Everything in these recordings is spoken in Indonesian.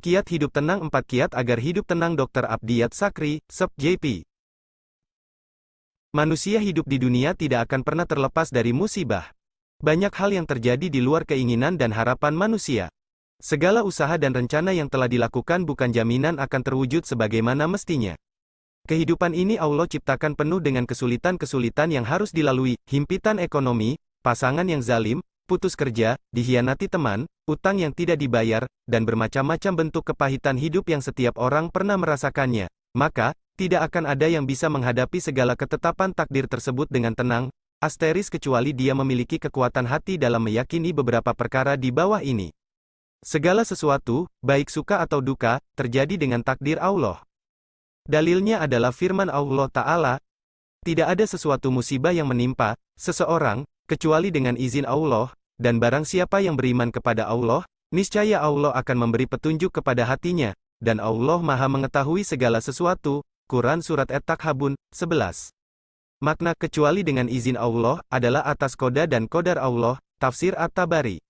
Kiat hidup tenang 4 kiat agar hidup tenang Dr. Abdiyat Sakri, Sep JP. Manusia hidup di dunia tidak akan pernah terlepas dari musibah. Banyak hal yang terjadi di luar keinginan dan harapan manusia. Segala usaha dan rencana yang telah dilakukan bukan jaminan akan terwujud sebagaimana mestinya. Kehidupan ini Allah ciptakan penuh dengan kesulitan-kesulitan yang harus dilalui, himpitan ekonomi, pasangan yang zalim, putus kerja, dikhianati teman, utang yang tidak dibayar, dan bermacam-macam bentuk kepahitan hidup yang setiap orang pernah merasakannya. Maka, tidak akan ada yang bisa menghadapi segala ketetapan takdir tersebut dengan tenang, kecuali dia memiliki kekuatan hati dalam meyakini beberapa perkara di bawah ini. Segala sesuatu, baik suka atau duka, terjadi dengan takdir Allah. Dalilnya adalah firman Allah Ta'ala, tidak ada sesuatu musibah yang menimpa seseorang, kecuali dengan izin Allah, dan barang siapa yang beriman kepada Allah, niscaya Allah akan memberi petunjuk kepada hatinya, dan Allah Maha mengetahui segala sesuatu. Quran Surat At-Takhabun, 11. Makna kecuali dengan izin Allah, adalah atas qada dan qadar Allah, tafsir At-Tabari.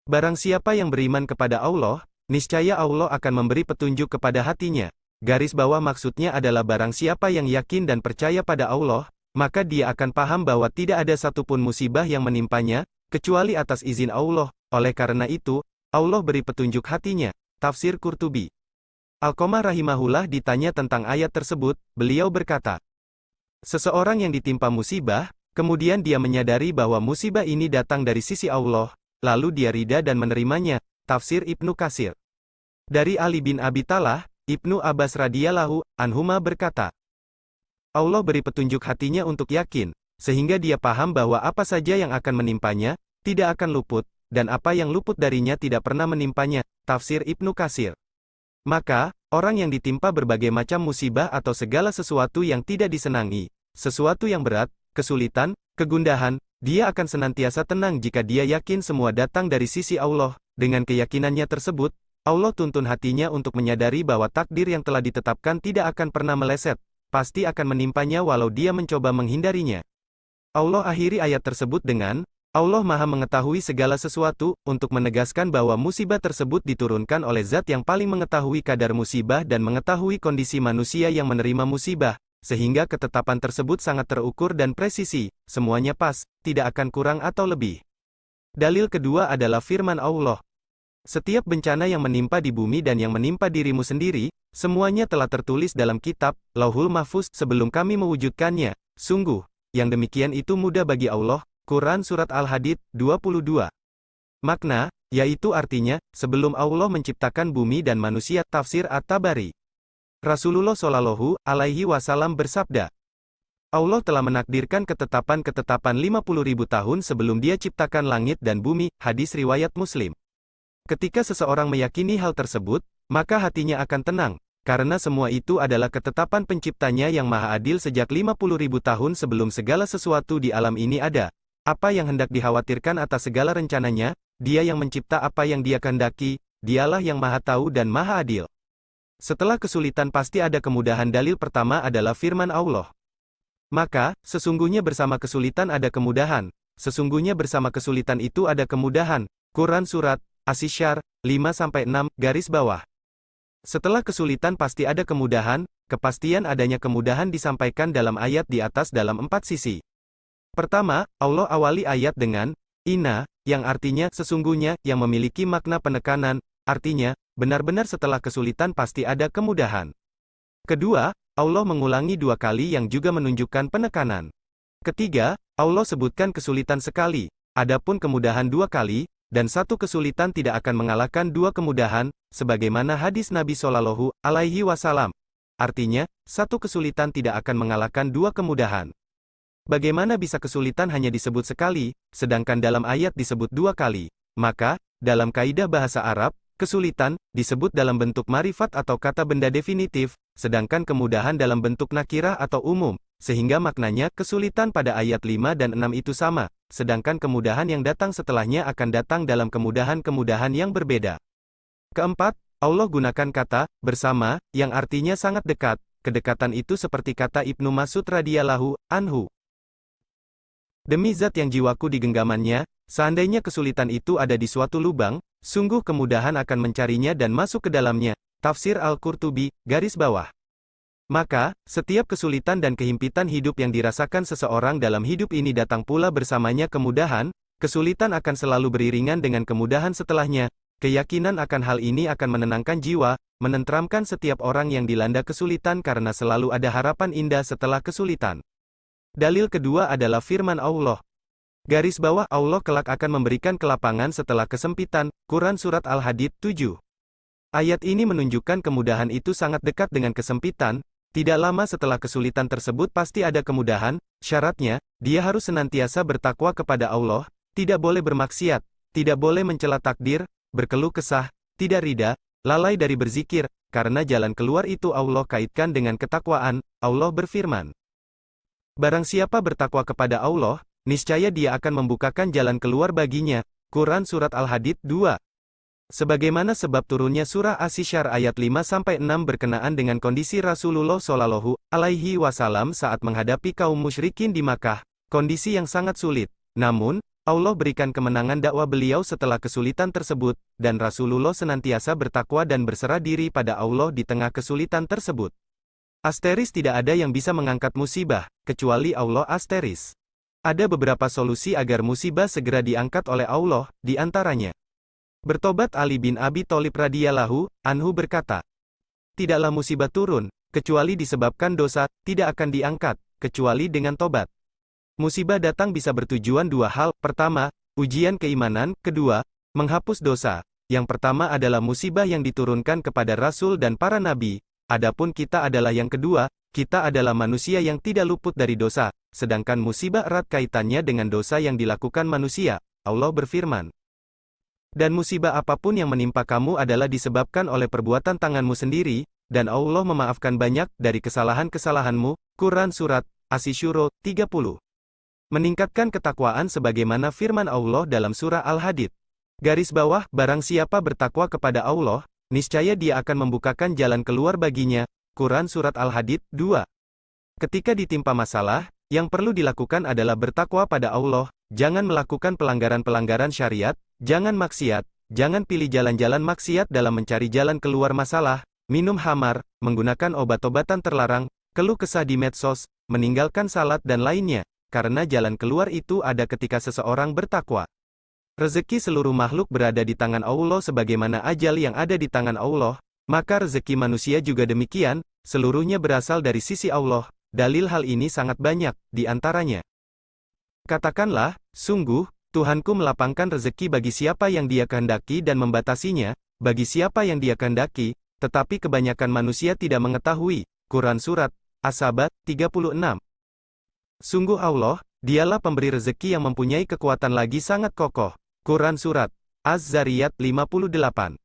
Barang siapa yang beriman kepada Allah, niscaya Allah akan memberi petunjuk kepada hatinya. Garis bawah maksudnya adalah barang siapa yang yakin dan percaya pada Allah, maka dia akan paham bahwa tidak ada satupun musibah yang menimpanya, kecuali atas izin Allah. Oleh karena itu, Allah beri petunjuk hatinya. Tafsir Qurtubi. Alqamah rahimahullah ditanya tentang ayat tersebut, beliau berkata, seseorang yang ditimpa musibah, kemudian dia menyadari bahwa musibah ini datang dari sisi Allah, lalu dia rida dan menerimanya. Tafsir Ibnu Katsir. Dari Ali bin Abi Thalib, Ibnu Abbas radhiyallahu anhuma berkata, Allah beri petunjuk hatinya untuk yakin, sehingga dia paham bahwa apa saja yang akan menimpanya, tidak akan luput, dan apa yang luput darinya tidak pernah menimpanya. Tafsir Ibnu Katsir. Maka, orang yang ditimpa berbagai macam musibah atau segala sesuatu yang tidak disenangi, sesuatu yang berat, kesulitan, kegundahan, dia akan senantiasa tenang jika dia yakin semua datang dari sisi Allah. Dengan keyakinannya tersebut, Allah tuntun hatinya untuk menyadari bahwa takdir yang telah ditetapkan tidak akan pernah meleset, pasti akan menimpanya walau dia mencoba menghindarinya. Allah akhiri ayat tersebut dengan, Allah Maha mengetahui segala sesuatu, untuk menegaskan bahwa musibah tersebut diturunkan oleh Zat yang paling mengetahui kadar musibah dan mengetahui kondisi manusia yang menerima musibah, sehingga ketetapan tersebut sangat terukur dan presisi, semuanya pas, tidak akan kurang atau lebih. Dalil kedua adalah firman Allah. Setiap bencana yang menimpa di bumi dan yang menimpa dirimu sendiri, semuanya telah tertulis dalam kitab, Lauhul Mahfuz, sebelum kami mewujudkannya. Sungguh, yang demikian itu mudah bagi Allah. Quran Surat Al-Hadid, 22. Makna, yaitu artinya, sebelum Allah menciptakan bumi dan manusia. Tafsir At-Tabari. Rasulullah Shallallahu Alaihi Wasallam bersabda, Allah telah menakdirkan ketetapan-ketetapan 50.000 tahun sebelum Dia ciptakan langit dan bumi. Hadis riwayat Muslim. Ketika seseorang meyakini hal tersebut, maka hatinya akan tenang, karena semua itu adalah ketetapan penciptanya yang maha adil sejak 50.000 tahun sebelum segala sesuatu di alam ini ada. Apa yang hendak dikhawatirkan atas segala rencananya, Dia yang mencipta apa yang Dia kehendaki, Dialah yang maha tahu dan maha adil. Setelah kesulitan pasti ada kemudahan. Dalil pertama adalah firman Allah. Maka, sesungguhnya bersama kesulitan ada kemudahan, sesungguhnya bersama kesulitan itu ada kemudahan. Quran Surat Asy-Syarr, 5-6, garis bawah. Setelah kesulitan pasti ada kemudahan, kepastian adanya kemudahan disampaikan dalam ayat di atas dalam 4 sisi. Pertama, Allah awali ayat dengan, Inna, yang artinya sesungguhnya, yang memiliki makna penekanan, artinya, benar-benar setelah kesulitan pasti ada kemudahan. Kedua, Allah mengulangi 2 kali yang juga menunjukkan penekanan. Ketiga, Allah sebutkan kesulitan sekali, adapun kemudahan 2 kali, dan 1 kesulitan tidak akan mengalahkan 2 kemudahan, sebagaimana hadis Nabi Shallallahu Alaihi Wasallam. Artinya, 1 kesulitan tidak akan mengalahkan 2 kemudahan. Bagaimana bisa kesulitan hanya disebut sekali, sedangkan dalam ayat disebut 2 kali? Maka, dalam kaidah bahasa Arab, kesulitan disebut dalam bentuk marifat atau kata benda definitif, sedangkan kemudahan dalam bentuk nakirah atau umum, sehingga maknanya kesulitan pada ayat 5 dan 6 itu sama, sedangkan kemudahan yang datang setelahnya akan datang dalam kemudahan-kemudahan yang berbeda. Keempat, Allah gunakan kata bersama, yang artinya sangat dekat. Kedekatan itu seperti kata Ibnu Mas'ud radhiyallahu anhu. Demi zat yang jiwaku di genggamannya, seandainya kesulitan itu ada di suatu lubang, Sungguh kemudahan akan mencarinya dan masuk ke dalamnya. Tafsir Al-Qurtubi, garis bawah. Maka, setiap kesulitan dan kehimpitan hidup yang dirasakan seseorang dalam hidup ini datang pula bersamanya kemudahan, kesulitan akan selalu beriringan dengan kemudahan setelahnya. Keyakinan akan hal ini akan menenangkan jiwa, menenteramkan setiap orang yang dilanda kesulitan karena selalu ada harapan indah setelah kesulitan. Dalil kedua adalah firman Allah. Garis bawah Allah kelak akan memberikan kelapangan setelah kesempitan, Quran Surat Al-Hadid 7. Ayat ini menunjukkan kemudahan itu sangat dekat dengan kesempitan, tidak lama setelah kesulitan tersebut pasti ada kemudahan, syaratnya, dia harus senantiasa bertakwa kepada Allah, tidak boleh bermaksiat, tidak boleh mencela takdir, berkeluh kesah, tidak rida, lalai dari berzikir, karena jalan keluar itu Allah kaitkan dengan ketakwaan. Allah berfirman, barang siapa bertakwa kepada Allah, niscaya dia akan membukakan jalan keluar baginya. Quran Surat Al-Hadid 2. Sebagaimana sebab turunnya surah Asy-Syarr ayat 5-6 berkenaan dengan kondisi Rasulullah Shallallahu Alaihi Wasallam saat menghadapi kaum musyrikin di Makkah, kondisi yang sangat sulit. Namun, Allah berikan kemenangan dakwah beliau setelah kesulitan tersebut, dan Rasulullah senantiasa bertakwa dan berserah diri pada Allah di tengah kesulitan tersebut. Asteris tidak ada yang bisa mengangkat musibah, kecuali Allah asteris. Ada beberapa solusi agar musibah segera diangkat oleh Allah, di antaranya. Bertobat. Ali bin Abi Thalib radhiyallahu anhu berkata, tidaklah musibah turun, kecuali disebabkan dosa, tidak akan diangkat, kecuali dengan tobat. Musibah datang bisa bertujuan dua hal, pertama, ujian keimanan, kedua, menghapus dosa. Yang pertama adalah musibah yang diturunkan kepada Rasul dan para Nabi, adapun kita adalah yang kedua, kita adalah manusia yang tidak luput dari dosa, sedangkan musibah erat kaitannya dengan dosa yang dilakukan manusia. Allah berfirman, dan musibah apapun yang menimpa kamu adalah disebabkan oleh perbuatan tanganmu sendiri, dan Allah memaafkan banyak dari kesalahan-kesalahanmu. Quran Surat Asy-Syura 30. Meningkatkan ketakwaan sebagaimana firman Allah dalam surah Al-Hadid. Garis bawah, barang siapa bertakwa kepada Allah, niscaya dia akan membukakan jalan keluar baginya. Quran Surat Al-Hadid 2. Ketika ditimpa masalah, yang perlu dilakukan adalah bertakwa pada Allah, jangan melakukan pelanggaran-pelanggaran syariat, jangan maksiat, jangan pilih jalan-jalan maksiat dalam mencari jalan keluar masalah, minum khamar, menggunakan obat-obatan terlarang, keluh kesah di medsos, meninggalkan salat dan lainnya, karena jalan keluar itu ada ketika seseorang bertakwa. Rezeki seluruh makhluk berada di tangan Allah sebagaimana ajal yang ada di tangan Allah, maka rezeki manusia juga demikian, seluruhnya berasal dari sisi Allah. Dalil hal ini sangat banyak, di antaranya. Katakanlah, sungguh, Tuhanku melapangkan rezeki bagi siapa yang Dia kehendaki dan membatasinya, bagi siapa yang Dia kehendaki, tetapi kebanyakan manusia tidak mengetahui. Quran Surat As-Sabat 36. Sungguh Allah, Dialah pemberi rezeki yang mempunyai kekuatan lagi sangat kokoh. Quran Surat Az-Zariyat 58.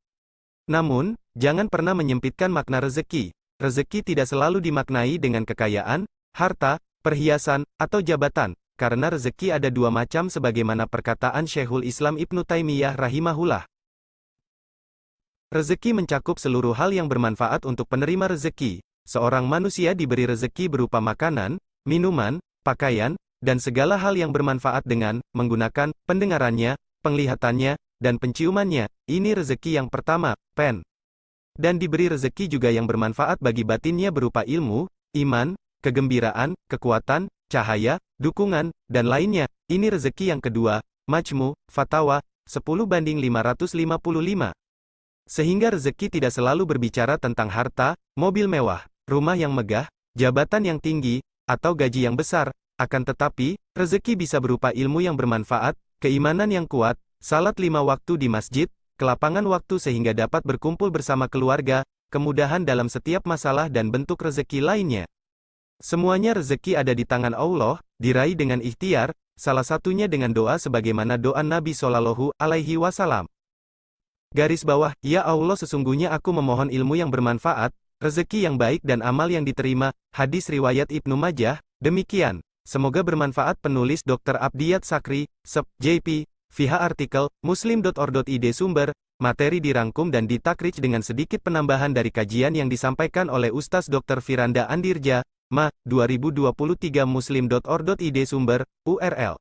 Namun, jangan pernah menyempitkan makna rezeki. Rezeki tidak selalu dimaknai dengan kekayaan, harta, perhiasan, atau jabatan, karena rezeki ada dua macam sebagaimana perkataan Syekhul Islam Ibnu Taimiyah rahimahullah. Rezeki mencakup seluruh hal yang bermanfaat untuk penerima rezeki. Seorang manusia diberi rezeki berupa makanan, minuman, pakaian, dan segala hal yang bermanfaat dengan menggunakan pendengarannya, penglihatannya, dan penciumannya. Ini rezeki yang pertama, pen. Dan diberi rezeki juga yang bermanfaat bagi batinnya berupa ilmu, iman, kegembiraan, kekuatan, cahaya, dukungan, dan lainnya. Ini rezeki yang kedua, Majmu, Fatawa, 10:555. Sehingga rezeki tidak selalu berbicara tentang harta, mobil mewah, rumah yang megah, jabatan yang tinggi, atau gaji yang besar, akan tetapi, rezeki bisa berupa ilmu yang bermanfaat, keimanan yang kuat, salat 5 waktu di masjid, kelapangan waktu sehingga dapat berkumpul bersama keluarga, kemudahan dalam setiap masalah dan bentuk rezeki lainnya. Semuanya rezeki ada di tangan Allah, diraih dengan ikhtiar, salah satunya dengan doa sebagaimana doa Nabi Shallallahu Alaihi Wasallam. Garis bawah, ya Allah sesungguhnya aku memohon ilmu yang bermanfaat, rezeki yang baik dan amal yang diterima. Hadis riwayat Ibnu Majah. Demikian. Semoga bermanfaat. Penulis Dr. Abdiyat Sakri, Sep. JP. Fiha artikel, muslim.or.id. Sumber, materi dirangkum dan ditakrij dengan sedikit penambahan dari kajian yang disampaikan oleh Ustaz Dr. Firanda Andirja, Ma. 2023. muslim.or.id. Sumber, URL.